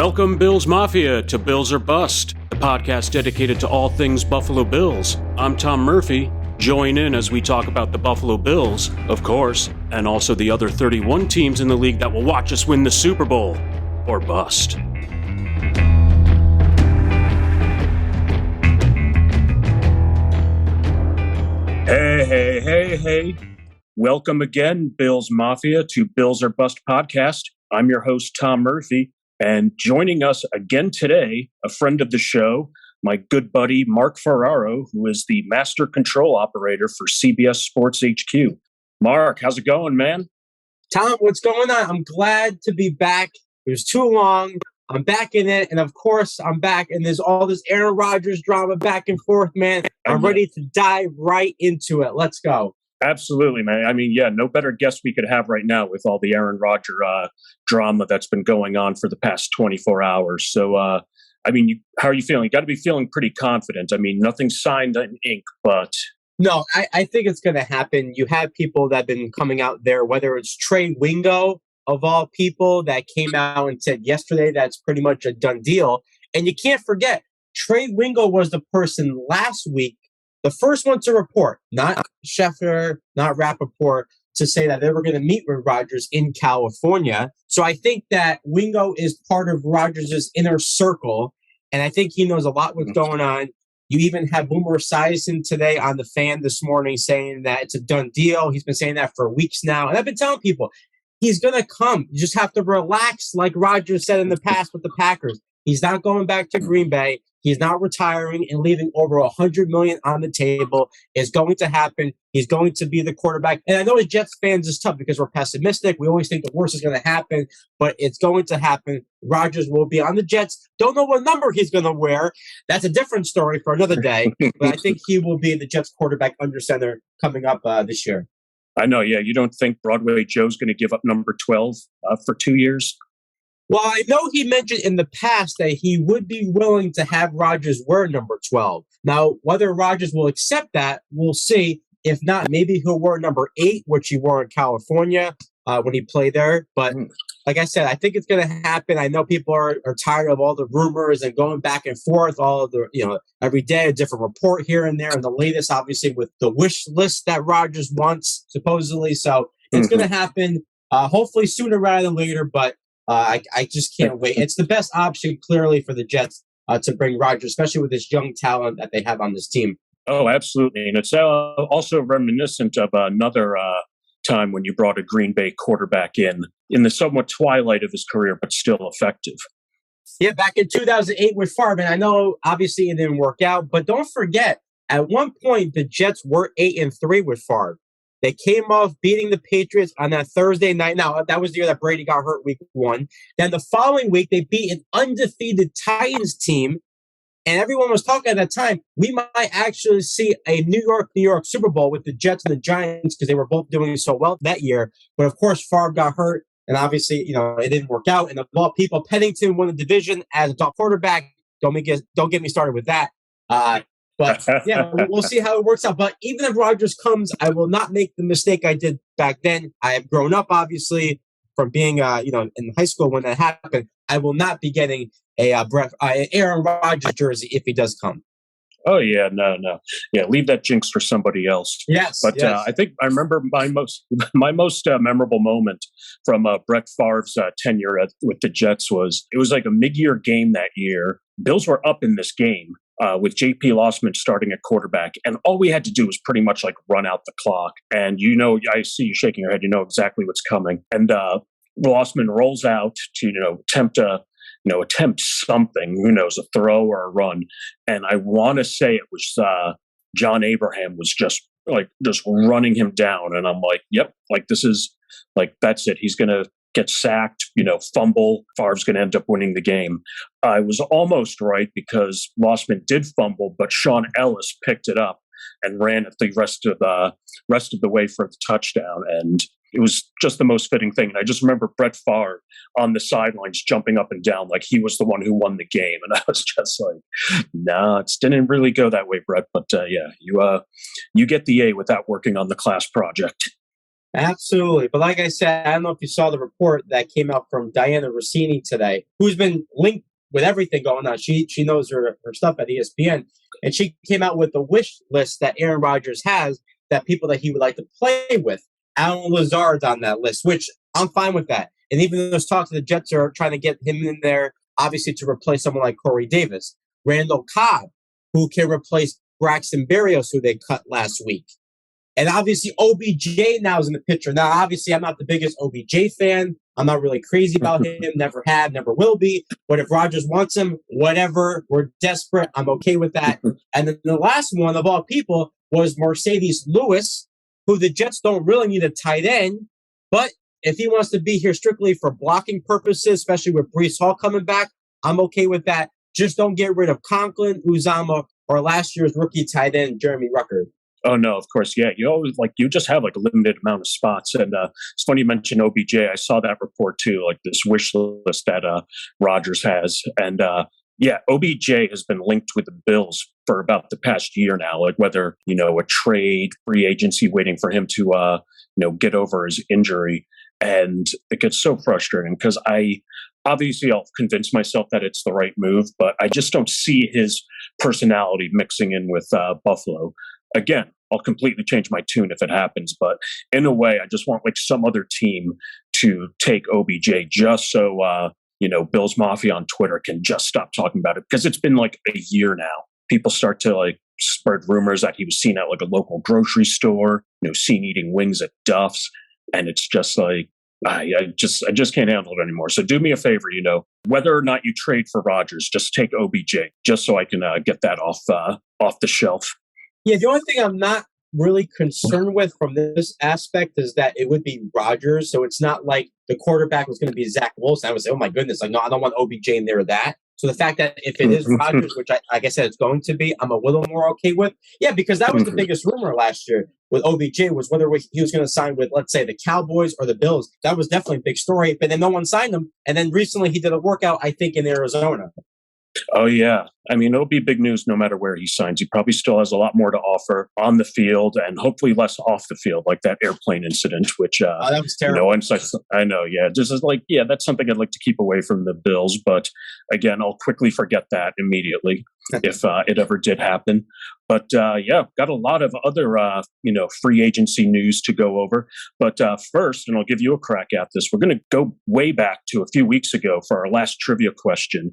Welcome, Bills Mafia, to Bills or Bust, the podcast dedicated to all things Buffalo Bills. I'm Tom Murphy. Join in as we talk about the Buffalo Bills, of course, and also the other 31 teams in the league that will watch us win the Super Bowl or bust. Hey. Welcome again, Bills Mafia, to Bills or Bust podcast. I'm your host, Tom Murphy. And joining us again today, a friend of the show, my good buddy, Mark Ferraro, who is the master control operator for CBS Sports HQ. Mark, how's it going, man? Tom, what's going on? I'm glad to be back. It was too long. I'm back in it. And of course, I'm back. And there's all this Aaron Rodgers drama back and forth, man. I'm ready to dive right into it. Let's go. Absolutely, man. I mean, yeah, no better guest we could have right now with all the Aaron Rodgers drama that's been going on for the past 24 hours. So, how are you feeling? You got to be feeling pretty confident. I mean, nothing's signed in ink, but... No, I think it's going to happen. You have people that have been coming out there, whether it's Trey Wingo, of all people, that came out and said yesterday that's pretty much a done deal. And you can't forget, Trey Wingo was the person last week, the first one to report, not Schefter, not Rappaport, to say that they were going to meet with Rodgers in California. So I think that Wingo is part of Rodgers' inner circle, and I think he knows a lot what's going on. You even had Boomer Esiason today on The Fan this morning saying that it's a done deal. He's been saying that for weeks now. And I've been telling people, he's going to come. You just have to relax, like Rodgers said in the past with the Packers. He's not going back to Green Bay. He's not retiring and leaving over $100 million on the table. It's going to happen. He's going to be the quarterback. And I know as Jets fans it's tough because we're pessimistic. We always think the worst is going to happen, but it's going to happen. Rodgers will be on the Jets. Don't know what number he's going to wear. That's a different story for another day. But I think he will be the Jets quarterback under center coming up this year. I know, yeah. You don't think Broadway Joe's going to give up number 12 for 2 years? Well, I know he mentioned in the past that he would be willing to have Rodgers wear number 12. Now, whether Rodgers will accept that, we'll see. If not, maybe he'll wear number 8, which he wore in California when he played there. But like I said, I think it's going to happen. I know people are tired of all the rumors and going back and forth, all of the, every day a different report here and there. And the latest, obviously, with the wish list that Rodgers wants, supposedly. So it's going to happen, hopefully sooner rather than later. But I just can't wait. It's the best option, clearly, for the Jets to bring Rodgers, especially with this young talent that they have on this team. Oh, absolutely. And it's also reminiscent of another time when you brought a Green Bay quarterback in the somewhat twilight of his career, but still effective. Yeah, back in 2008 with Favre. And I know, obviously, it didn't work out. But don't forget, at one point, the Jets were 8-3 with Favre. They came off beating the Patriots on that Thursday night. Now, that was the year that Brady got hurt week 1. Then the following week, they beat an undefeated Titans team. And everyone was talking at that time, we might actually see a New York Super Bowl with the Jets and the Giants because they were both doing so well that year. But, of course, Favre got hurt. And obviously, it didn't work out. And of all people, Pennington won the division as a top quarterback. Don't get me started with that. But, yeah, we'll see how it works out. But even if Rodgers comes, I will not make the mistake I did back then. I have grown up, obviously, from being, in high school when that happened. I will not be getting an Aaron Rodgers jersey if he does come. Oh, yeah, no. Yeah, leave that jinx for somebody else. Yes. But yes. I think I remember my most memorable moment from Brett Favre's tenure with the Jets it was like a mid-year game that year. Bills were up in this game. With J.P. Lossman starting at quarterback. And all we had to do was pretty much like run out the clock. And I see you shaking your head, you know exactly what's coming. And Lossman rolls out to, attempt something, who knows, a throw or a run. And I want to say it was John Abraham was just running him down. And I'm like, yep, this is that's it. He's going to get sacked, fumble. Favre's going to end up winning the game. I was almost right because Lossman did fumble, but Sean Ellis picked it up and ran it the rest of the way for the touchdown. And it was just the most fitting thing. And I just remember Brett Favre on the sidelines jumping up and down like he was the one who won the game. And I was just like, nah, it didn't really go that way, Brett. But yeah, you get the A without working on the class project. Absolutely. But like I said, I don't know if you saw the report that came out from Diana Rossini today, who's been linked with everything going on. She knows her stuff at ESPN. And she came out with a wish list that Aaron Rodgers has that people that he would like to play with. Alan Lazard's on that list, which I'm fine with that. And even those talks the Jets are trying to get him in there, obviously to replace someone like Corey Davis. Randall Cobb, who can replace Braxton Berrios, who they cut last week. And obviously, OBJ now is in the picture. Now, obviously, I'm not the biggest OBJ fan. I'm not really crazy about him. Never have, never will be. But if Rodgers wants him, whatever. We're desperate. I'm okay with that. And then the last one of all people was Mercedes Lewis, who the Jets don't really need a tight end. But if he wants to be here strictly for blocking purposes, especially with Breece Hall coming back, I'm okay with that. Just don't get rid of Conklin, Uzama, or last year's rookie tight end, Jeremy Rucker. Oh no, of course, yeah. You always you just have like a limited amount of spots, and it's funny you mentioned OBJ. I saw that report too, like this wish list that Rodgers has, and yeah, OBJ has been linked with the Bills for about the past year now. Like whether a trade, free agency, waiting for him to get over his injury, and it gets so frustrating because I'll convince myself that it's the right move, but I just don't see his personality mixing in with Buffalo. Again, I'll completely change my tune if it happens, but in a way, I just want like some other team to take OBJ just so Bills Mafia on Twitter can just stop talking about it, because it's been like a year now. People start to like spread rumors that he was seen at like a local grocery store, seen eating wings at Duff's, and it's just like I just can't handle it anymore. So do me a favor, whether or not you trade for Rodgers, just take OBJ just so I can get that off the shelf. Yeah, the only thing I'm not really concerned with from this aspect is that it would be Rodgers. So it's not like the quarterback was going to be Zach Wilson. I would say, oh my goodness, like no, I don't want OBJ in there or that. So the fact that if it is Rodgers, which like I said, it's going to be, I'm a little more okay with. Yeah, because that was the biggest rumor last year with OBJ was whether he was going to sign with, let's say, the Cowboys or the Bills. That was definitely a big story. But then no one signed him. And then recently he did a workout, I think, in Arizona. Oh, yeah. I mean, it'll be big news no matter where he signs. He probably still has a lot more to offer on the field and hopefully less off the field, like that airplane incident, which, that was terrible. I know, yeah. Just as that's something I'd like to keep away from the Bills. But again, I'll quickly forget that immediately if it ever did happen. But got a lot of other, free agency news to go over. But first, and I'll give you a crack at this, we're going to go way back to a few weeks ago for our last trivia question,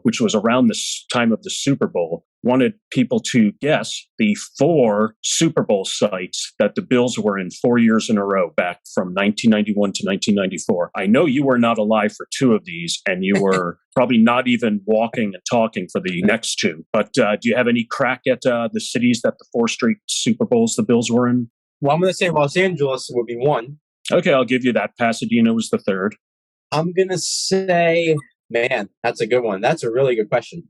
which was around this time of the Super Bowl. Wanted people to guess the 4 Super Bowl sites that the Bills were in 4 years in a row back from 1991 to 1994. I know you were not alive for 2 of these, and you were probably not even walking and talking for the next 2. But do you have any crack at the cities that the 4 straight Super Bowls the Bills were in? Well, I'm going to say Los Angeles would be 1. Okay, I'll give you that. Pasadena was the 3rd. I'm going to say, man, that's a good one. That's a really good question.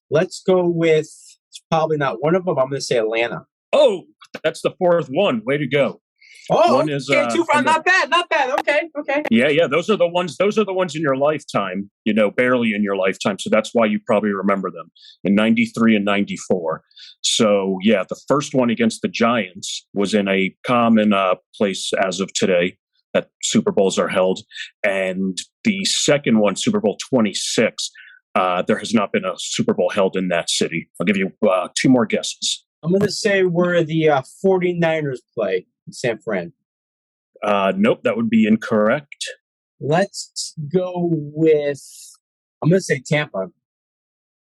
Let's go with, it's probably not one of them. I'm going to say Atlanta. Oh, that's the 4th one. Way to go. Oh, one is too far. Not bad. Okay. Yeah. Those are the ones in your lifetime. Barely in your lifetime. So that's why you probably remember them in 93 and 94. So yeah, the first one against the Giants was in a common place as of today that Super Bowls are held, and the second one, Super Bowl 26. There has not been a Super Bowl held in that city. I'll give you 2 more guesses. I'm going to say where the 49ers play in San Fran. Nope, that would be incorrect. Let's go with, I'm going to say Tampa.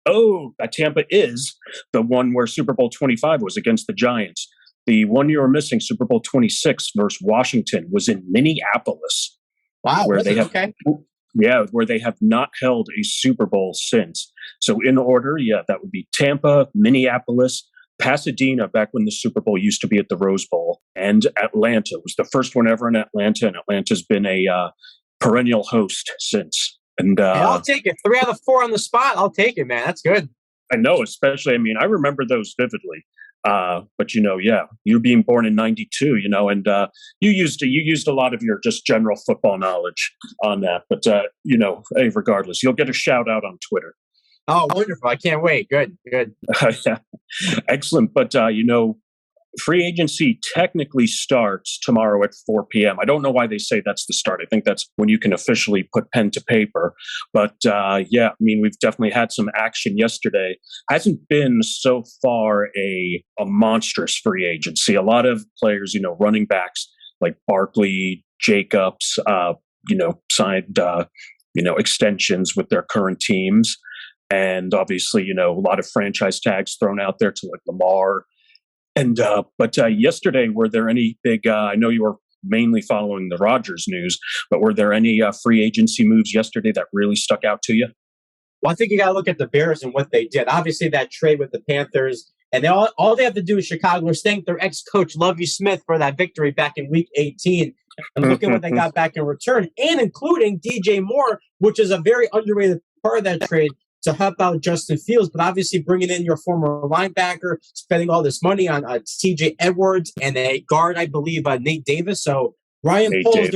Oh, Tampa is the one where Super Bowl 25 was against the Giants. The one you were missing, Super Bowl 26 versus Washington, was in Minneapolis. Wow, where they have, okay. Yeah, where they have not held a Super Bowl since. So in order, that would be Tampa, Minneapolis, Pasadena, back when the Super Bowl used to be at the Rose Bowl, and Atlanta. It was the first one ever in Atlanta, and Atlanta's been a perennial host since. And I'll take it. 3 out of 4 on the spot. I'll take it, man. That's good. I know, especially, I remember those vividly. But you being born in 92, and you used a lot of your just general football knowledge on that. But hey, regardless, you'll get a shout out on Twitter. Oh, wonderful! I can't wait. Good. Yeah. Excellent. But free agency technically starts tomorrow at 4 p.m. I don't know why they say that's the start. I think that's when you can officially put pen to paper. But yeah, I mean, we've definitely had some action yesterday. Hasn't been so far a monstrous free agency. A lot of players, running backs like Barkley, Jacobs, signed, extensions with their current teams. And obviously, a lot of franchise tags thrown out there to like Lamar. And but yesterday, were there any big? I know you were mainly following the Rodgers news, but were there any free agency moves yesterday that really stuck out to you? Well, I think you got to look at the Bears and what they did. Obviously, that trade with the Panthers, and all they have to do in Chicago is thank their ex-coach Lovie Smith for that victory back in Week 18, and look at what they got back in return, and including DJ Moore, which is a very underrated part of that trade, to help out Justin Fields, but obviously bringing in your former linebacker, spending all this money on TJ Edwards and a guard, I believe, Nate Davis. So Ryan Poles,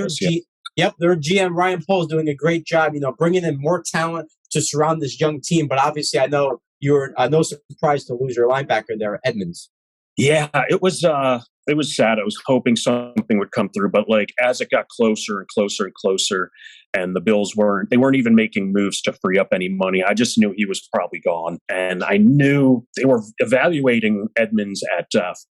their GM Ryan Poles doing a great job, bringing in more talent to surround this young team. But obviously, I know you're no surprise to lose your linebacker there, Edmonds. Yeah, it was sad. I was hoping something would come through, but like as it got closer and closer and closer, and the Bills weren't even making moves to free up any money, I just knew he was probably gone. And I knew they were evaluating Edmonds at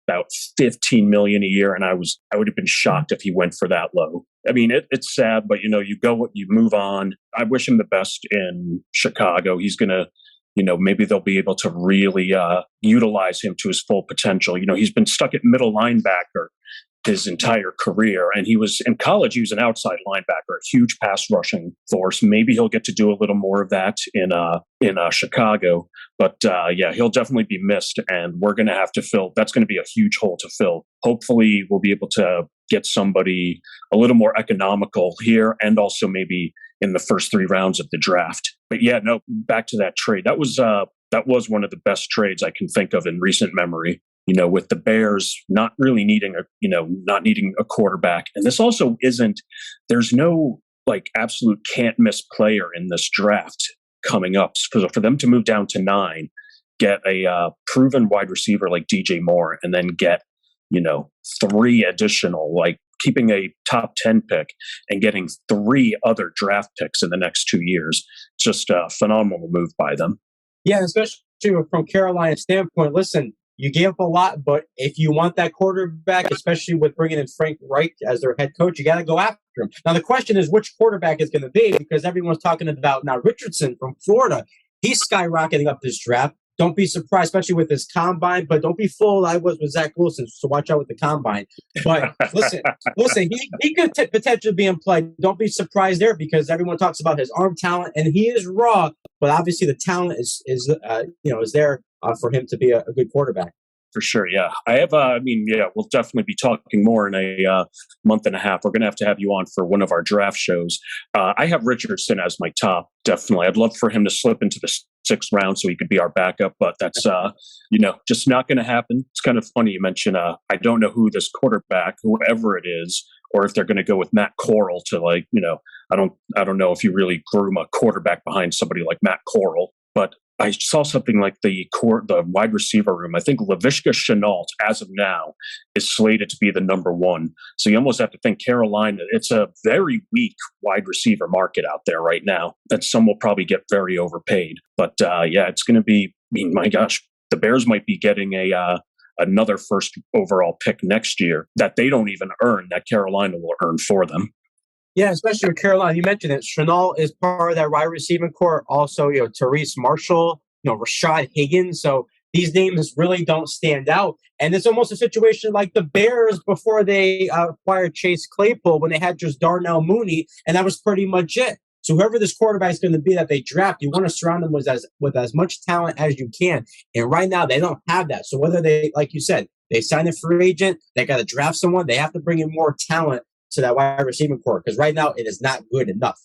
about $15 million a year, and I would have been shocked if he went for that low. I mean, it's sad, but you move on. I wish him the best in Chicago. He's gonna. Maybe they'll be able to really utilize him to his full potential. He's been stuck at middle linebacker his entire career, and he was in college. He was an outside linebacker, a huge pass rushing force. Maybe he'll get to do a little more of that in Chicago. But yeah, he'll definitely be missed, and we're going to have to fill. That's going to be a huge hole to fill. Hopefully, we'll be able to get somebody a little more economical here, and also maybe in the first 3 rounds of the draft. But yeah, no, back to that trade. That was one of the best trades I can think of in recent memory. With the Bears not really needing a quarterback. And this also there's no like absolute can't miss player in this draft coming up. So for them to move down to 9, get a proven wide receiver like DJ Moore, and then get, 3 additional, like keeping a top 10 pick and getting 3 other draft picks in the next 2 years. Just a phenomenal move by them. Yeah, especially from Carolina's standpoint. Listen, you gave up a lot, but if you want that quarterback, especially with bringing in Frank Reich as their head coach, you got to go after him. Now, the question is which quarterback is going to be, because everyone's talking about now Richardson from Florida. He's skyrocketing up this draft. Don't be surprised, especially with his combine, but don't be fooled. I was with Zach Wilson, so watch out with the combine. But listen, he could potentially be in play. Don't be surprised there, because everyone talks about his arm talent, and he is raw, but obviously the talent is there for him to be a good quarterback. For sure, yeah. We'll definitely be talking more in a month and a half. We're going to have you on for one of our draft shows. I have Richardson as my top, definitely. I'd love for him to slip into the 6th round so he could be our backup, but that's, just not going to happen. It's kind of funny you mention, I don't know who this quarterback, whoever it is, or if they're going to go with Matt Corral to I don't know if you really groom a quarterback behind somebody like Matt Corral, but I saw something like the wide receiver room. I think Laviska Shenault, as of now, is slated to be the number 1. So you almost have to think Carolina. It's a very weak wide receiver market out there right now, that some will probably get very overpaid. But it's going to be. I mean, my gosh, the Bears might be getting another first overall pick next year that they don't even earn, that Carolina will earn for them. Yeah, especially with Carolina. You mentioned it. Shenault is part of that wide receiving core. Also, Therese Marshall, Rashad Higgins. So these names really don't stand out. And it's almost a situation like the Bears before they acquired Chase Claypool, when they had just Darnell Mooney, and that was pretty much it. So whoever this quarterback is going to be that they draft, you want to surround them with as much talent as you can. And right now, they don't have that. So whether they, like you said, they sign a free agent, they got to draft someone, they have to bring in more talent to that wide receiving core, because right now it is not good enough.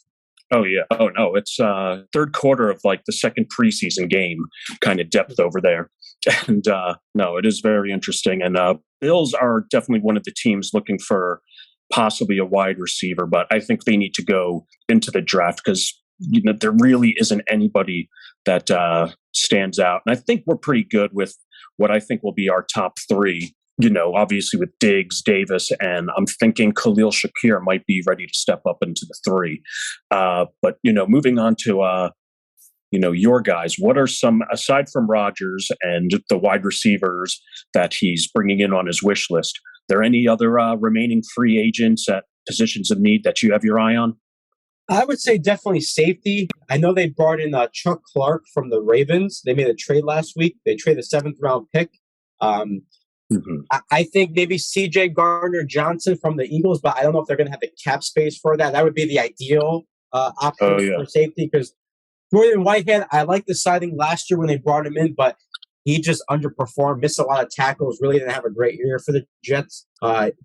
Oh, yeah. Oh, no. It's third quarter of like the second preseason game kind of depth over there. And no, it is very interesting. And Bills are definitely one of the teams looking for possibly a wide receiver, but I think they need to go into the draft, because there really isn't anybody that stands out. And I think we're pretty good with what I think will be our top 3. obviously with Diggs, Davis, and I'm thinking Khalil Shakir might be ready to step up into the three. But moving on to your guys, what are some, aside from Rodgers and the wide receivers that he's bringing in on his wish list, there any other remaining free agents at positions of need that you have your eye on? I would say definitely safety. I know they brought in Chuck Clark from the Ravens. They made a trade last week. They traded a seventh round pick. Um, I think maybe C.J. Gardner-Johnson from the Eagles, but I don't know if they're going to have the cap space for that. That would be the ideal option for safety, because Jordan Whitehead, I liked the signing last year when they brought him in, but he just underperformed, missed a lot of tackles, really didn't have a great year for the Jets,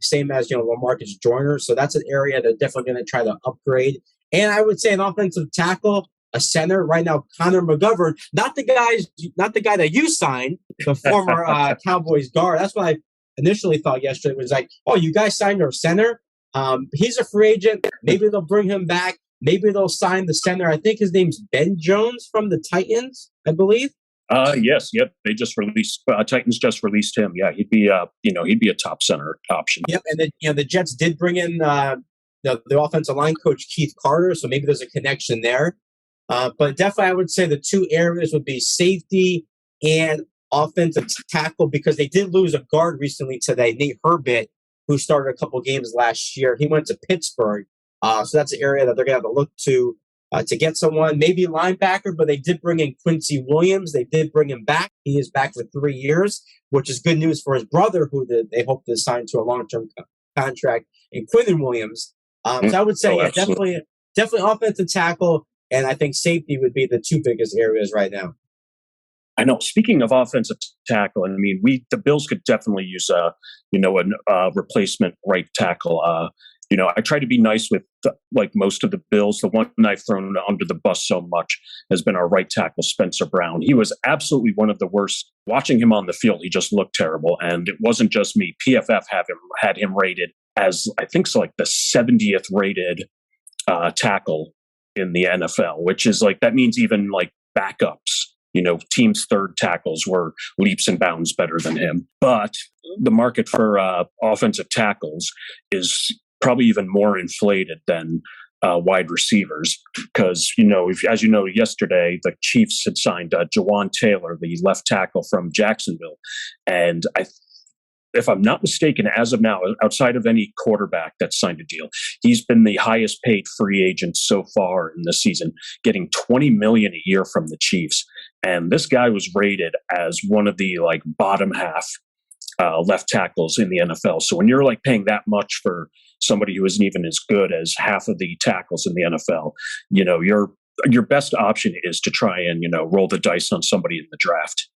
same as LaMarcus Joyner. So that's an area they're definitely going to try to upgrade. And I would say an offensive tackle, a center right now, Connor McGovern, not the guy that you signed, the former Cowboys guard. That's what I initially thought yesterday. Was like, oh, you guys signed our center. He's a free agent. Maybe they'll bring him back. Maybe they'll sign the center. I think his name's Ben Jones from the Titans, I believe. Yes, yep. They just released. Titans just released him. Yeah, he'd be a top center option. Yep, and then the Jets did bring in the offensive line coach Keith Carter, so maybe there's a connection there. But definitely, I would say the two areas would be safety and offensive tackle, because they did lose a guard recently today, Nate Herbert, who started a couple games last year. He went to Pittsburgh, so that's an area that they're going to have to look to get someone, maybe a linebacker, but they did bring in Quincy Williams. They did bring him back. He is back for 3 years, which is good news for his brother, who they hope to sign to a long-term contract, in Quinton Williams. So I would say definitely offensive tackle, and I think safety would be the two biggest areas right now. I know. Speaking of offensive tackle, I mean, the Bills could definitely use a replacement right tackle. I try to be nice with like most of the Bills. The one I've thrown under the bus so much has been our right tackle, Spencer Brown. He was absolutely one of the worst. Watching him on the field, he just looked terrible. And it wasn't just me. PFF had him rated as, I think, so like the 70th rated tackle in the NFL, which is like, that means even like backups, teams' third tackles were leaps and bounds better than him. But the market for offensive tackles is probably even more inflated than wide receivers, because as you know, yesterday the Chiefs had signed Jawan Taylor, the left tackle from Jacksonville, and if I'm not mistaken, as of now, outside of any quarterback that's signed a deal, he's been the highest paid free agent so far in the season, getting $20 million a year from the Chiefs. And this guy was rated as one of the like bottom half left tackles in the NFL. So when you're like paying that much for somebody who isn't even as good as half of the tackles in the NFL, your best option is to try and roll the dice on somebody in the draft.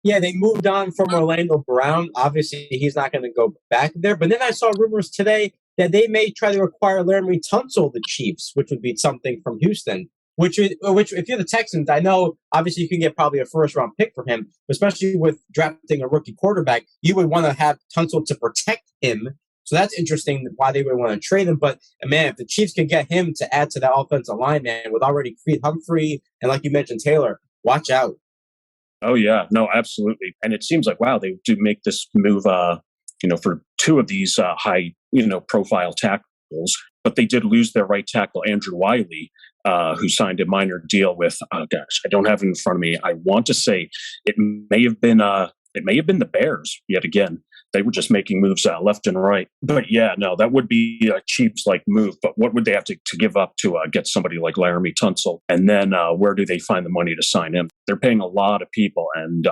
Yeah, they moved on from Orlando Brown. Obviously, he's not going to go back there. But then I saw rumors today that they may try to acquire Laramie Tunsil, the Chiefs, which would be something from Houston. Which, if you're the Texans, I know obviously you can get probably a first-round pick for him, especially with drafting a rookie quarterback. You would want to have Tunsil to protect him. So that's interesting why they would want to trade him. But, man, if the Chiefs can get him to add to that offensive line, man, with already Creed Humphrey and, like you mentioned, Taylor, watch out. Oh, yeah. No, absolutely. And it seems like, wow, they do make this move, for two of these high, profile tackles. But they did lose their right tackle, Andrew Wiley, who signed a minor deal with, I don't have it in front of me. I want to say it may have been the Bears yet again. They were just making moves left and right. But yeah, no, that would be a Chiefs like move. But what would they have to give up to get somebody like Laramie Tunsil? And then where do they find the money to sign him? They're paying a lot of people, and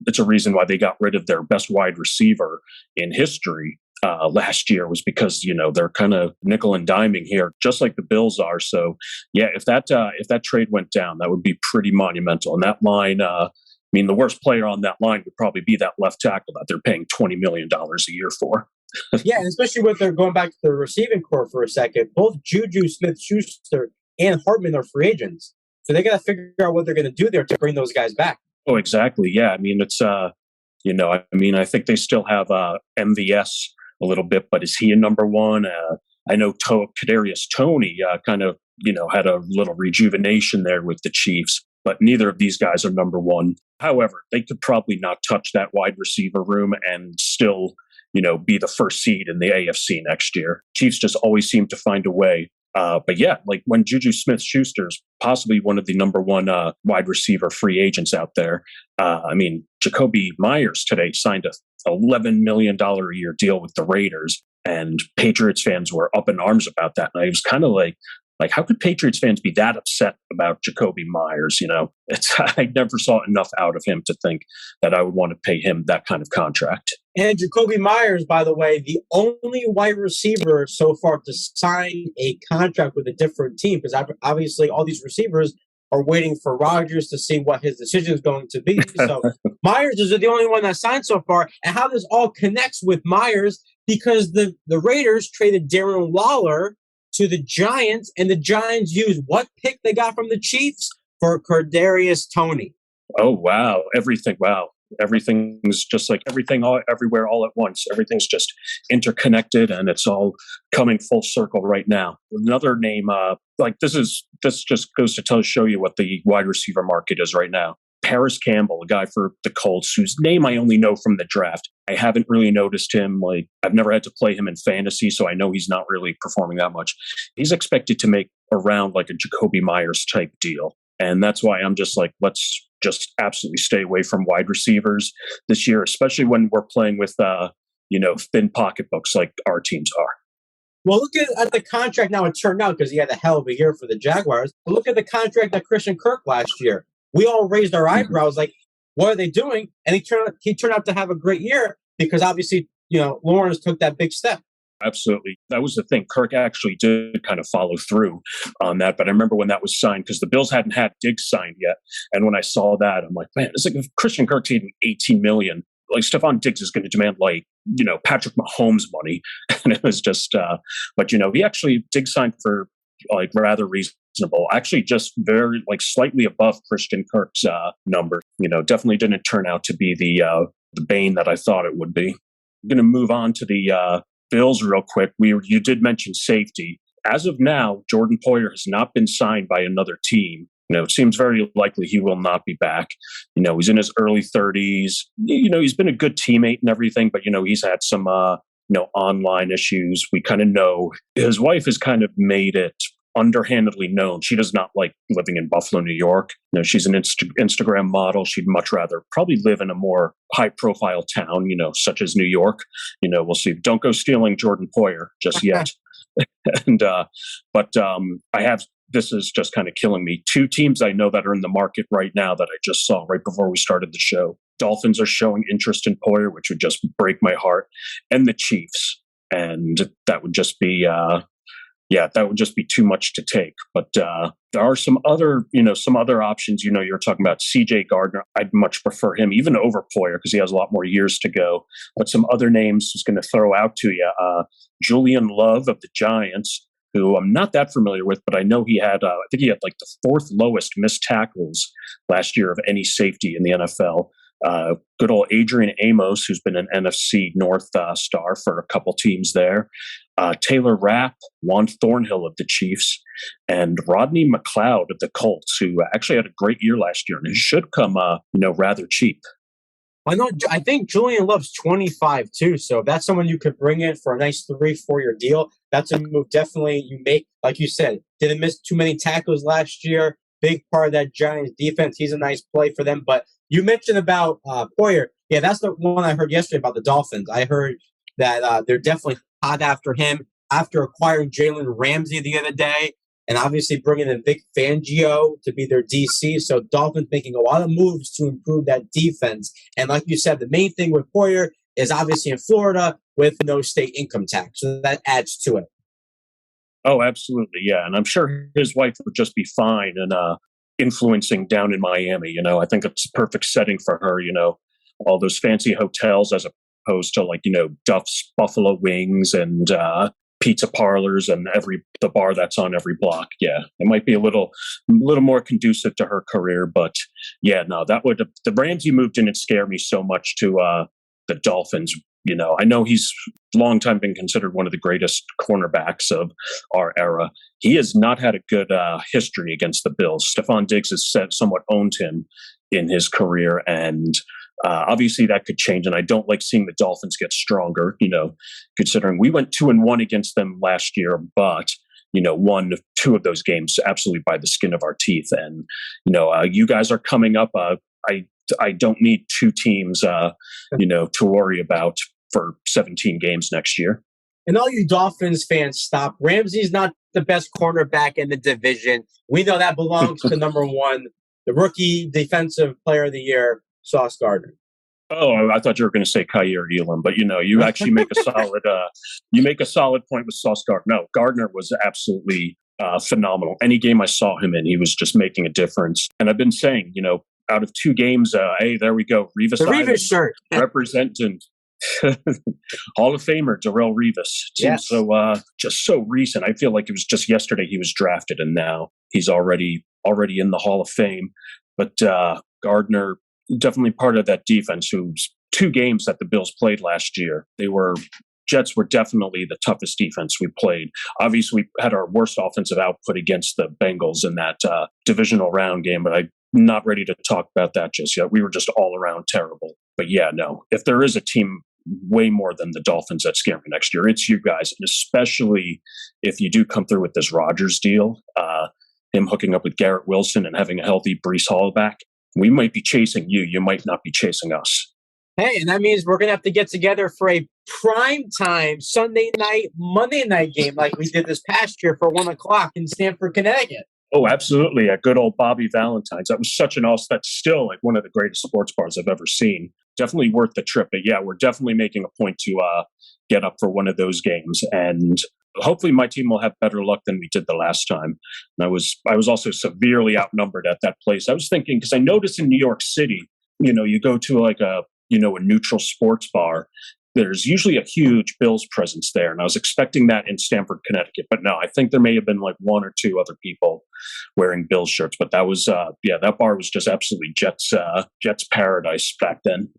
it's a reason why they got rid of their best wide receiver in history last year, was because they're kind of nickel and diming here, just like the Bills are. So yeah, if that trade went down, that would be pretty monumental. And that line, the worst player on that line would probably be that left tackle that they're paying $20 million a year for. Yeah, and especially with their going back to the receiving core for a second, both Juju Smith-Schuster and Hartman are free agents. So they got to figure out what they're going to do there to bring those guys back. Oh, exactly. Yeah, it's I think they still have MVS a little bit, but is he a number one? I know Kadarius Toney kind of had a little rejuvenation there with the Chiefs, but neither of these guys are number one. However, they could probably not touch that wide receiver room and still be the first seed in the AFC next year. Chiefs just always seem to find a way. But yeah, like when Juju Smith-Schuster's possibly one of the number one wide receiver free agents out there. Jacoby Myers today signed a $11 million a year deal with the Raiders, and Patriots fans were up in arms about that. And I was kind of like, how could Patriots fans be that upset about Jacoby Myers? I never saw enough out of him to think that I would want to pay him that kind of contract. And Jacoby Myers, by the way, the only wide receiver so far to sign a contract with a different team, because obviously all these receivers are waiting for Rodgers to see what his decision is going to be. So Myers is the only one that signed so far. And how this all connects with Myers, because the Raiders traded Darren Waller to the Giants, and the Giants used what pick they got from the Chiefs for Kadarius Toney. Oh, wow. Everything. Wow. Everything's just like everything everywhere all at once. Everything's just interconnected, and it's all coming full circle right now. Another name, this just goes to show you what the wide receiver market is right now. Paris Campbell, a guy for the Colts, whose name I only know from the draft. I haven't really noticed him. I've never had to play him in fantasy, so I know he's not really performing that much. He's expected to make around like a Jacoby Myers type deal. And that's why I'm just like, let's just absolutely stay away from wide receivers this year, especially when we're playing with, thin pocketbooks like our teams are. Well, look at the contract now. It turned out, because he had a hell of a year for the Jaguars. But look at the contract that Christian Kirk last year. We all raised our eyebrows like, what are they doing? And he turned out to have a great year because obviously, Lawrence took that big step. Absolutely. That was the thing. Kirk actually did kind of follow through on that. But I remember when that was signed, because the Bills hadn't had Diggs signed yet. And when I saw that, I'm like, man, it's like if Christian Kirk's getting $18 million, like Stephon Diggs is going to demand Patrick Mahomes money. And it was just, he actually Diggs signed for rather reasonable, actually just very slightly above Christian Kirk's number. Definitely didn't turn out to be the bane that I thought it would be. I'm going to move on to the Bills real quick. You did mention safety. As of now, Jordan Poyer has not been signed by another team. It seems very likely he will not be back. He's in his early 30s. He's been a good teammate and everything, but he's had some online issues. We kind of know his wife has kind of made it underhandedly known. She does not like living in Buffalo, New York. She's an Instagram model. She'd much rather probably live in a more high-profile town, such as New York. We'll see. Don't go stealing Jordan Poyer just yet. This is just kind of killing me. Two teams I know that are in the market right now that I just saw right before we started the show. Dolphins are showing interest in Poyer, which would just break my heart, and the Chiefs. And that would just be that would just be too much to take. But there are some other options. You're talking about C.J. Gardner. I'd much prefer him even over Poyer because he has a lot more years to go. But some other names is going to throw out to you. Julian Love of the Giants, who I'm not that familiar with, but I know he had, I think he had the fourth lowest missed tackles last year of any safety in the NFL. Good old Adrian Amos, who's been an NFC North star for a couple teams there. Taylor Rapp, Juan Thornhill of the Chiefs, and Rodney McLeod of the Colts, who actually had a great year last year, and it should come, rather cheap. I think Julian Love's 25 too, so if that's someone you could bring in for a nice 3-4 year deal, that's a move definitely you make. Like you said, didn't miss too many tackles last year. Big part of that Giants defense. He's a nice play for them. But you mentioned about Poyer. Yeah, that's the one I heard yesterday about the Dolphins. I heard that they're definitely hot after him after acquiring Jalen Ramsey the other day. And obviously bringing in Vic Fangio to be their DC. So Dolphins making a lot of moves to improve that defense. And like you said, the main thing with Poyer is obviously in Florida with no state income tax. So that adds to it. Oh, absolutely. Yeah. And I'm sure his wife would just be fine and influencing down in Miami. I think it's a perfect setting for her, all those fancy hotels as opposed to Duff's Buffalo Wings and pizza parlors and the bar that's on every block. Yeah, it might be a little more conducive to her career, but yeah, no, the Ramsey move didn't scare me so much to the Dolphins. I know he's long time been considered one of the greatest cornerbacks of our era. He has not had a good history against the Bills. Stephon Diggs has somewhat owned him in his career, and Obviously, that could change, and I don't like seeing the Dolphins get stronger. Considering we went 2-1 against them last year, but won two of those games absolutely by the skin of our teeth. And you guys are coming up. I don't need two teams, to worry about for 17 games next year. And all you Dolphins fans, stop. Ramsey's not the best cornerback in the division. We know that belongs to number one, the rookie defensive player of the year, Sauce Gardner. Oh, I thought you were going to say Kaiir Elam, but you actually make a solid point with Sauce Gardner. No, Gardner was absolutely phenomenal. Any game I saw him in, he was just making a difference. And I've been saying, out of two games, hey, there we go, the Revis shirt representing. Hall of Famer Darrelle Revis. Seems just so recent. I feel like it was just yesterday he was drafted, and now he's already in the Hall of Fame. But Gardner, definitely part of that defense. Who's two games that the Bills played last year, Jets were definitely the toughest defense we played. Obviously, we had our worst offensive output against the Bengals in that divisional round game, but I'm not ready to talk about that just yet. We were just all around terrible. But yeah, no, if there is a team way more than the Dolphins that scare me next year, it's you guys. And especially if you do come through with this Rodgers deal, him hooking up with Garrett Wilson and having a healthy Breece Hall back, we might be chasing you. You might not be chasing us. Hey, and that means we're going to have to get together for a prime time Sunday night, Monday night game like we did this past year for 1:00 in Stamford, Connecticut. Oh, absolutely. At good old Bobby Valentine's. That was such an that's still like one of the greatest sports bars I've ever seen. Definitely worth the trip. But yeah, we're definitely making a point to get up for one of those games. And hopefully my team will have better luck than we did the last time. And I was also severely outnumbered at that place. I was thinking, because I noticed in New York City, you go to like a neutral sports bar, there's usually a huge Bills presence there. And I was expecting that in Stamford, Connecticut. But no, I think there may have been like one or two other people wearing Bills shirts. But that was, that bar was just absolutely Jets paradise back then.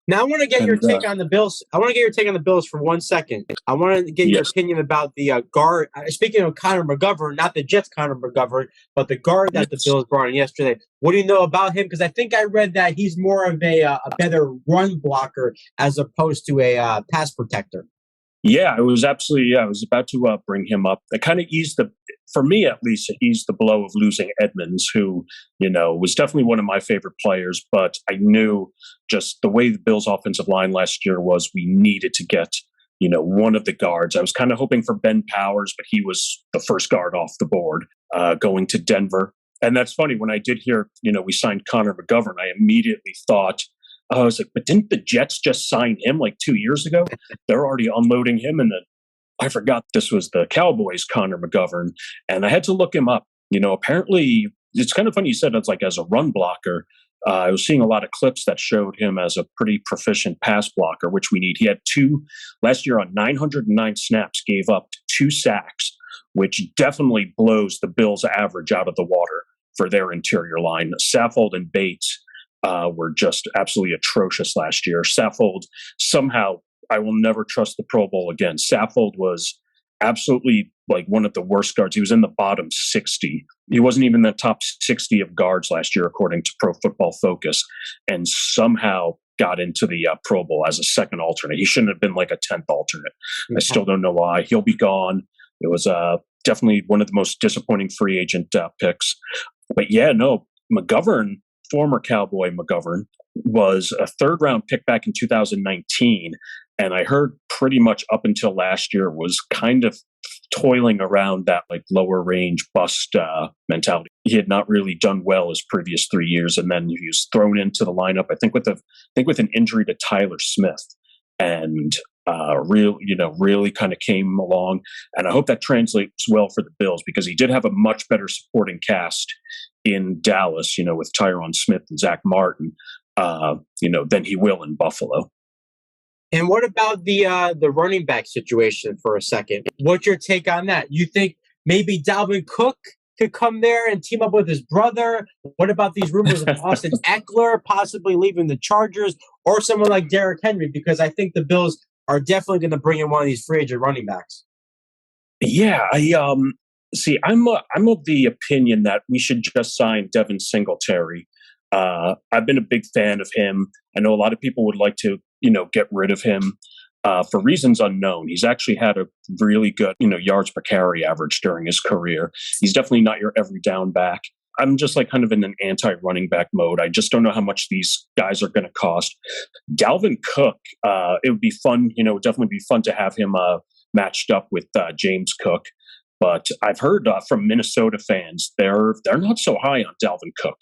Now I want to get your take on the Bills. I want to get your take on the Bills for 1 second. I want to get your opinion about the guard. Speaking of Connor McGovern, not the Jets Connor McGovern, but the guard that the Bills brought in yesterday. What do you know about him? Because I think I read that he's more of a better run blocker as opposed to a pass protector. Yeah, I was about to bring him up. It kind of for me at least, it eased the blow of losing Edmonds, who, was definitely one of my favorite players. But I knew just the way the Bills' offensive line last year was, we needed to get, one of the guards. I was kind of hoping for Ben Powers, but he was the first guard off the board going to Denver. And that's funny. When I did hear, we signed Connor McGovern, I immediately thought, I was like, but didn't the Jets just sign him like 2 years ago? They're already unloading him. And then I forgot this was the Cowboys' Connor McGovern. And I had to look him up. Apparently, it's kind of funny you said it's like as a run blocker. I was seeing a lot of clips that showed him as a pretty proficient pass blocker, which we need. He had last year on 909 snaps, gave up 2 sacks, which definitely blows the Bills' average out of the water for their interior line. Saffold and Bates were just absolutely atrocious last year. Saffold, somehow, I will never trust the Pro Bowl again. Saffold was absolutely like one of the worst guards. He was in the bottom 60. He wasn't even the top 60 of guards last year, according to Pro Football Focus, and somehow got into the Pro Bowl as a second alternate. He shouldn't have been like a 10th alternate. I still don't know why. He'll be gone. It was definitely one of the most disappointing free agent picks. But yeah, no, McGovern, former Cowboy McGovern, was a 3rd-round pick back in 2019. And I heard pretty much up until last year was kind of toiling around that like lower range bust mentality. He had not really done well his previous 3 years. And then he was thrown into the lineup, I think with an injury to Tyler Smith. And really kind of came along. And I hope that translates well for the Bills, because he did have a much better supporting cast in Dallas, with Tyron Smith and Zach Martin, than he will in Buffalo. And what about the running back situation for a second? What's your take on that? You think maybe Dalvin Cook could come there and team up with his brother? What about these rumors of Austin Eckler possibly leaving the Chargers, or someone like Derrick Henry? Because I think the Bills are definitely going to bring in one of these free agent running backs. Yeah, I'm of the opinion that we should just sign Devin Singletary I've been a big fan of him. I know a lot of people would like to, get rid of him for reasons unknown. He's actually had a really good, yards per carry average during his career. He's definitely not your every down back. I'm just like kind of in an anti-running back mode. I just don't know how much these guys are going to cost. Dalvin Cook, it would be fun, definitely be fun to have him matched up with James Cook. But I've heard from Minnesota fans, they're not so high on Dalvin Cook.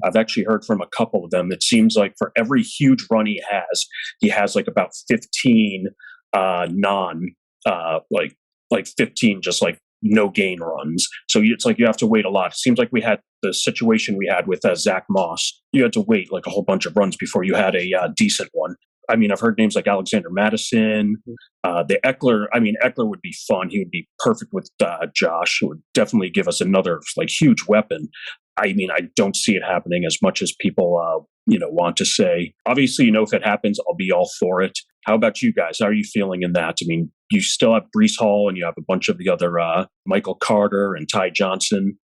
I've actually heard from a couple of them. It seems like for every huge run he has like about 15 like 15 just like no gain runs. So it's like you have to wait a lot. It seems like we had the situation we had with Zach Moss. You had to wait like a whole bunch of runs before you had a decent one. I mean, I've heard names like Alexander Madison, the Eckler. I mean, Eckler would be fun. He would be perfect with Josh. It would definitely give us another like huge weapon. I mean, I don't see it happening as much as people, want to say. Obviously, if it happens, I'll be all for it. How about you guys? How are you feeling in that? I mean, you still have Breece Hall and you have a bunch of the other Michael Carter and Ty Johnson.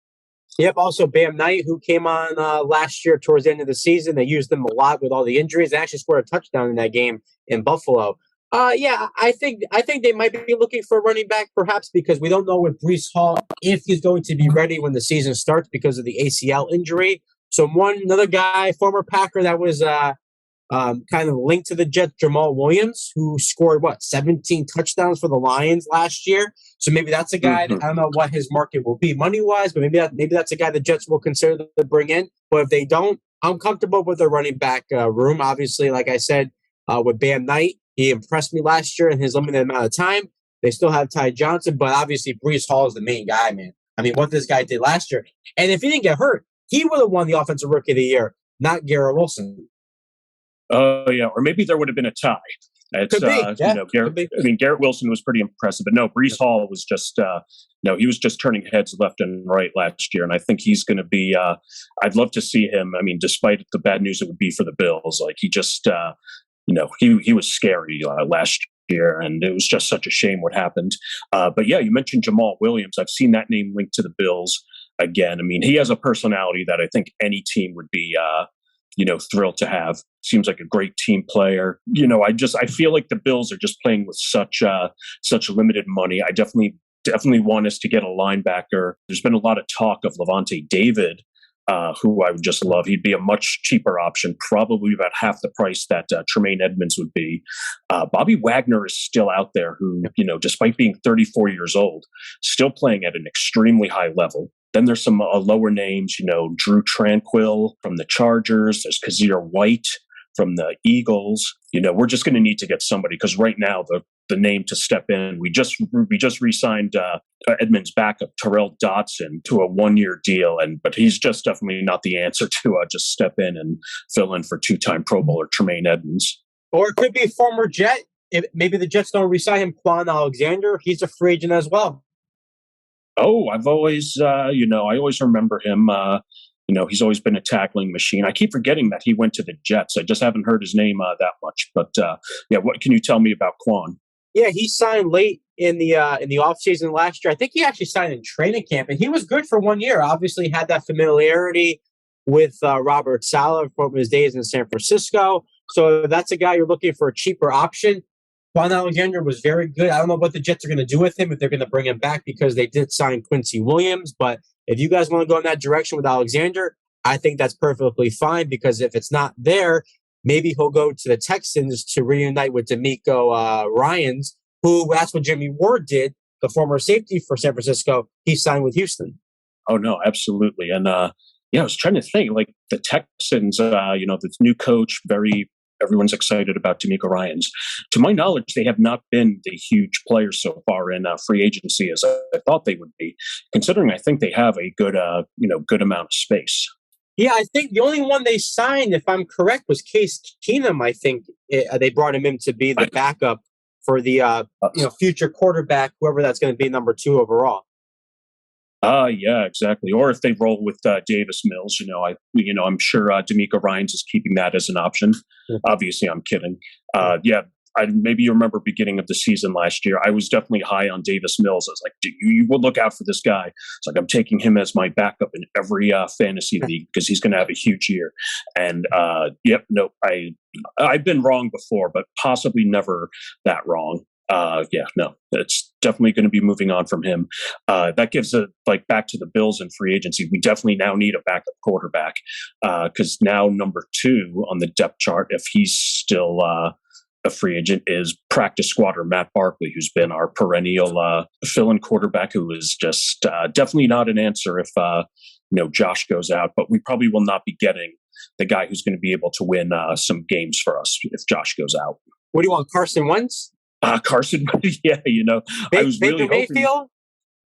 Yep. Also, Bam Knight, who came on last year towards the end of the season. They used him a lot with all the injuries. They actually scored a touchdown in that game in Buffalo. I think they might be looking for a running back, perhaps because we don't know with Breece Hall if he's going to be ready when the season starts because of the ACL injury. So another guy, former Packer that was kind of linked to the Jets, Jamal Williams, who scored 17 touchdowns for the Lions last year. So maybe that's a guy. I don't know what his market will be money wise, but maybe that's a guy the Jets will consider to bring in. But if they don't, I'm comfortable with their running back room. Obviously, like I said, with Bam Knight, he impressed me last year in his limited amount of time. They still have Ty Johnson, but obviously Breece Hall is the main guy, man. I mean, what this guy did last year, and if he didn't get hurt, he would have won the Offensive Rookie of the Year, not Garrett Wilson. Oh yeah, or maybe there would have been a tie. It's could be. Garrett Wilson was pretty impressive, but no, Breece Hall was just he was just turning heads left and right last year, and I think he's going to be. I'd love to see him. I mean, despite the bad news it would be for the Bills, like he just he was scary last year, and it was just such a shame what happened. But yeah, you mentioned Jamal Williams. I've seen that name linked to the Bills again. I mean, he has a personality that I think any team would be. Thrilled to have. Seems like a great team player. I feel like the Bills are just playing with such limited money. I definitely want us to get a linebacker. There's been a lot of talk of Levante David, who I would just love. He'd be a much cheaper option, probably about half the price that Tremaine Edmonds would be. Bobby Wagner is still out there who, despite being 34 years old, still playing at an extremely high level. Then there's some lower names, Drew Tranquill from the Chargers. There's Kazir White from the Eagles. We're just going to need to get somebody because right now the name to step in, we just re-signed Edmonds' backup Terrell Dotson to a 1-year deal, but he's just definitely not the answer to just step in and fill in for 2-time Pro Bowler Tremaine Edmonds. Or it could be a former Jet. Maybe the Jets don't re-sign him, Quan Alexander. He's a free agent as well. Oh, I've always, I always remember him. He's always been a tackling machine. I keep forgetting that he went to the Jets. I just haven't heard his name that much. But what can you tell me about Quan? Yeah, he signed late in the offseason last year. I think he actually signed in training camp, and he was good for 1 year. Obviously, had that familiarity with Robert Saleh from his days in San Francisco. So that's a guy you're looking for a cheaper option. Quan Alexander was very good. I don't know what the Jets are going to do with him, if they're going to bring him back because they did sign Quincy Williams. But if you guys want to go in that direction with Alexander, I think that's perfectly fine because if it's not there, maybe he'll go to the Texans to reunite with D'Amico Ryans, who that's what Jimmy Ward did, the former safety for San Francisco. He signed with Houston. Oh, no, absolutely. And I was trying to think, like the Texans, this new coach, everyone's excited about D'Amico Ryans. To my knowledge, they have not been the huge players so far in free agency as I thought they would be, considering I think they have a good amount of space. Yeah, I think the only one they signed, if I'm correct, was Case Keenum. I think they brought him in to be the backup for the future quarterback, whoever that's going to be number 2 overall. Yeah, exactly. Or if they roll with Davis Mills, I'm sure D'Amico Ryans is keeping that as an option. Yeah. Obviously, I'm kidding. I maybe you remember beginning of the season last year, I was definitely high on Davis Mills. I was like, you would look out for this guy. It's like, I'm taking him as my backup in every fantasy league because he's going to have a huge year. And I've been wrong before, but possibly never that wrong. It's definitely going to be moving on from him. That gives back to the Bills and free agency. We definitely now need a backup quarterback because now number 2 on the depth chart, if he's still a free agent, is practice squatter Matt Barkley, who's been our perennial fill-in quarterback, who is just definitely not an answer if Josh goes out. But we probably will not be getting the guy who's going to be able to win some games for us if Josh goes out. What do you want, Carson Wentz? Carson, yeah, I was really hoping. Mayfield?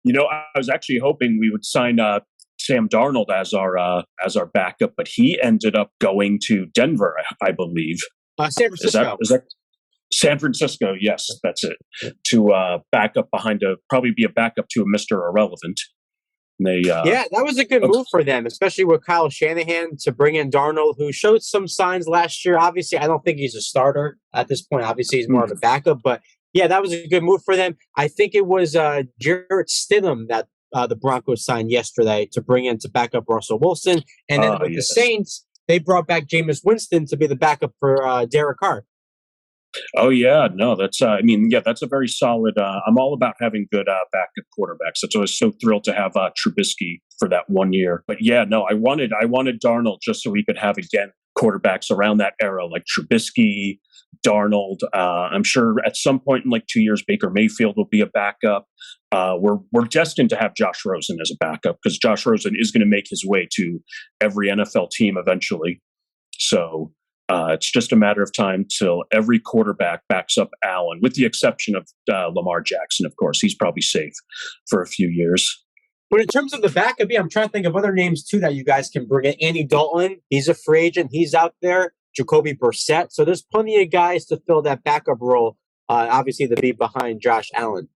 I was actually hoping we would sign Sam Darnold as our backup, but he ended up going to Denver, I believe. San Francisco. Is that San Francisco? Yes, that's it. To probably be a backup to a Mr. Irrelevant. That was a good move for them, especially with Kyle Shanahan to bring in Darnold, who showed some signs last year. Obviously, I don't think he's a starter at this point. Obviously, he's more of a backup. But, yeah, that was a good move for them. I think it was Jarrett Stidham that the Broncos signed yesterday to bring in to back up Russell Wilson. And then with the Saints, they brought back Jameis Winston to be the backup for Derek Carr. Oh, yeah. No, that's that's a very solid. I'm all about having good backup quarterbacks. That's why I was so thrilled to have Trubisky for that 1 year. But yeah, no, I wanted Darnold just so we could have, again, quarterbacks around that era like Trubisky, Darnold. I'm sure at some point in 2 years, Baker Mayfield will be a backup. We're destined to have Josh Rosen as a backup because Josh Rosen is going to make his way to every NFL team eventually. So it's just a matter of time till every quarterback backs up Allen, with the exception of Lamar Jackson, of course. He's probably safe for a few years. But in terms of the backup, I'm trying to think of other names, too, that you guys can bring in. Andy Dalton, he's a free agent. He's out there. Jacoby Brissett. So there's plenty of guys to fill that backup role, obviously, to be behind Josh Allen.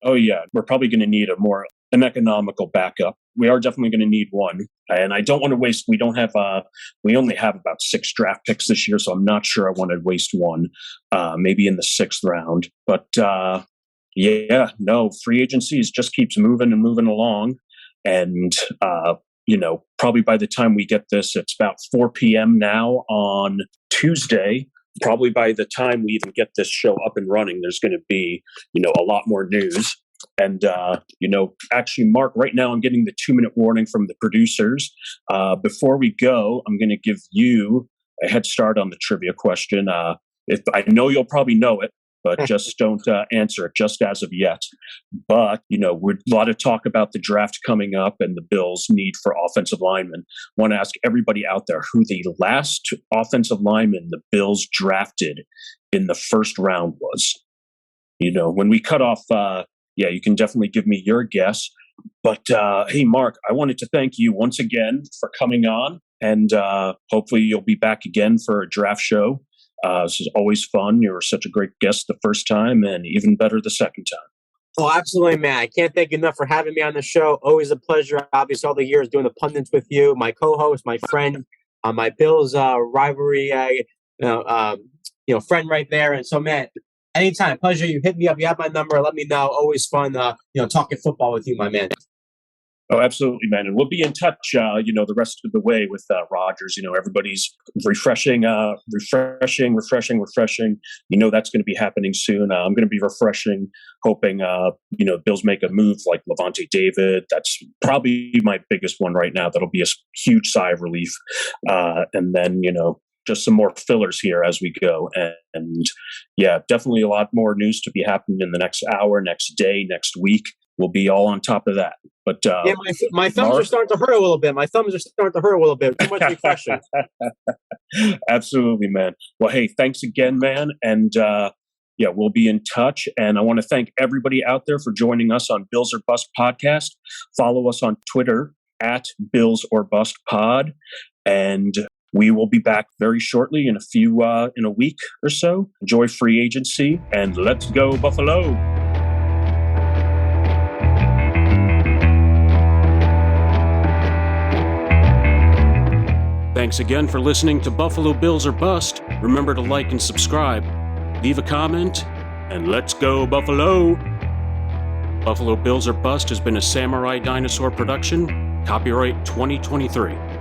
Oh, yeah. We're probably going to need an economical backup. We are definitely going to need one. And I don't want to waste. We only have about 6 draft picks this year, so I'm not sure I want to waste one, maybe in the 6th round. But free agencies just keeps moving and moving along. And, probably by the time we get this, it's about 4 p.m. now on Tuesday. Probably by the time we even get this show up and running, there's going to be, a lot more news. And, actually, Mark, right now I'm getting the 2-minute warning from the producers. Before we go, I'm going to give you a head start on the trivia question. If I know you'll probably know it, but just don't answer it just as of yet. But, we're a lot of talk about the draft coming up and the Bills' need for offensive linemen. I want to ask everybody out there who the last offensive lineman the Bills drafted in the 1st round was. When we cut off, you can definitely give me your guess. But, hey, Mark, I wanted to thank you once again for coming on. And hopefully you'll be back again for a draft show. This is always fun. You were such a great guest the first time and even better the second time. Oh, absolutely, man. I can't thank you enough for having me on the show. Always a pleasure. Obviously, all the years doing the pundits with you, my co-host, my friend, my Bills rivalry, friend right there. And so, man, anytime, pleasure. You hit me up. You have my number. Let me know. Always fun, talking football with you, my man. Oh, absolutely, man. And we'll be in touch, the rest of the way with Rogers. Everybody's refreshing. That's going to be happening soon. I'm going to be refreshing, hoping, Bills make a move like Levante David. That's probably my biggest one right now. That'll be a huge sigh of relief. And then, just some more fillers here as we go. And definitely a lot more news to be happening in the next hour, next day, next week. We'll be all on top of that. But my thumbs are starting to hurt a little bit. Too much refreshing. Absolutely, man. Well, hey, thanks again, man. And we'll be in touch. And I want to thank everybody out there for joining us on Bills or Bust Podcast. Follow us on Twitter at Bills or Bust Pod. And we will be back very shortly in a week or so. Enjoy free agency and let's go Buffalo. Thanks again for listening to Buffalo Bills or Bust. Remember to like and subscribe. leave a comment, and let's go, Buffalo! Buffalo Bills or Bust has been a Samurai Dinosaur production, copyright 2023.